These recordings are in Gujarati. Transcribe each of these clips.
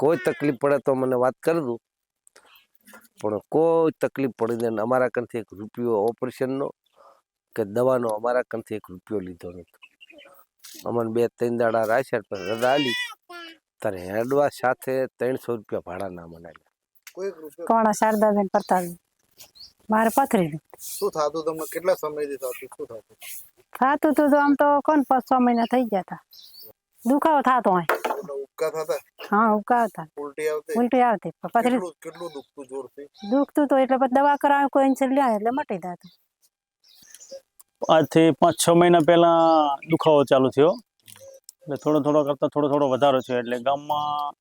કોઈ તકલીફ પડે તો મને વાત કરજો, પણ કોઈ તકલીફ પડી ને અમારા કંથી એક રૂપિયો ઓપરેશનનો કે દવાનો અમારા કંથી એક રૂપિયો લીધો નથી. અમને 2-3 દાડા રાખ્યા પણ રજા આલી તારે હેડવા સાથે 300 રૂપિયા ભાડા ના મનાય. કોણા શારદાબેન પ્રતાપ મારે પથરી શું થાતું તમને? કેટલા સમયથી થાતું? શું થાતું? થાતું તો આમ તો કોણ 5-6 મહિના થઈ ગયા હતા. દુખાવો થતો હોય. ઉબકા થતા? હા ઉબકા હતા. ઉલટી આવતી પથરી. કેટલું દુખતું જોરથી? દુખતું તો એટલે પછી દવા કરાવે કોઈ ઇન્સુલિન લે એટલે મટી જતું. આજથી 5-6 મહિના પહેલા દુખાવો ચાલુ થયો, એટલે થોડો કરતા થોડો વધારો છે. એટલે ગામમાં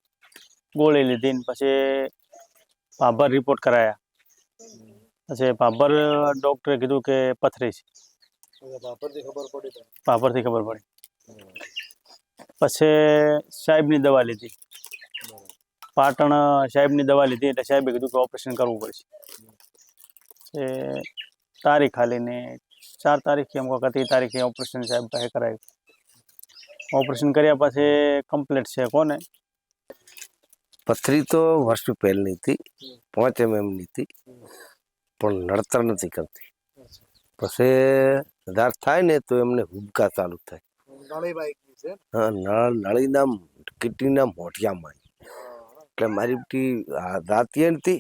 ગોળી લીધી ને પછી ભાભર રિપોર્ટ કરાયા. પછી ભાભર ડૉક્ટરે કીધું કે પથરી છે. ભાભરથી ખબર પડી. પછી સાહેબની દવા લીધી, પાટણ સાહેબની દવા લીધી એટલે સાહેબે કીધું કે ઓપરેશન કરવું પડશે. એ તારીખ આલીને 4 તારીખે એમ વખત એ તારીખે ઓપરેશન સાહેબ પાસે કરાવ્યું. ઓપરેશન કર્યા પછી કમ્પ્લીટ છે. કોને પથરી તો વર્ષ પહેલની હતી, 5 mm હતી, પણ નડતર નથી કરતી. પછી વધારે થાય ને તો એમને હુબકા ચાલુ થાય. હા, નળીના કિડનીના મોઢિયામાં. એટલે મારી બધી દાંતી નથી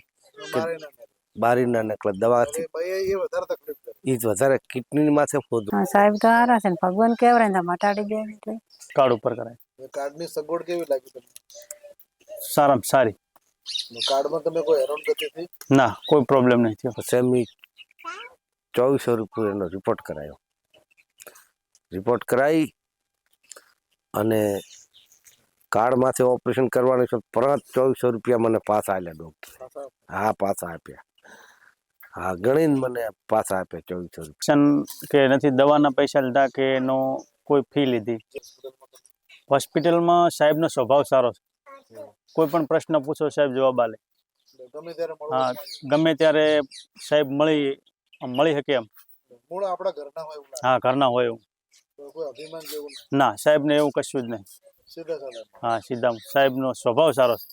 બારીના નકલા દવાથી એ વધારે કિડની માથે ફોદો. સાહેબ તો હારા છે ને ભગવાન કેવરાય ને મટાડી દે એટલે કાર્ડ ઉપર કરાય. કાર્ડની સગવડ કેવી લાગી તમને? સારામાં સારી. કાર્ડમાં તમે કોઈ હેરાનગતિ થઈ? ના, કોઈ પ્રોબ્લેમ નહીં થયો. પછી અમે 2400 રૂપિયાનો રિપોર્ટ કરાયો. રિપોર્ટ કરાવી અને કાર્ડમાંથી ઓપરેશન કરવાનું છે. પરત 2400 રૂપિયા મને પાછા આપ્યા ડૉક્ટર. હા, પાછા આપ્યા. હા, ગણીને મને પાછા આપ્યા 2400 રૂપિયા. કે નથી દવાના પૈસા લીધા કે એનો કોઈ ફી લીધી. હોસ્પિટલમાં સાહેબનો સ્વભાવ સારો છે. કોઈ પણ પ્રશ્ન પૂછો સાહેબ જવાબ આલે. હા, ગમે ત્યારે સાહેબ મળી શકે એમ. હા, ઘરના હોય એવું. ના, સાહેબને એવું કશું જ નહીં. હા, સીધા સાહેબનો સ્વભાવ સારો છે.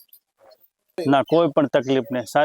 ના, કોઈ પણ તકલીફ નહીં. સારી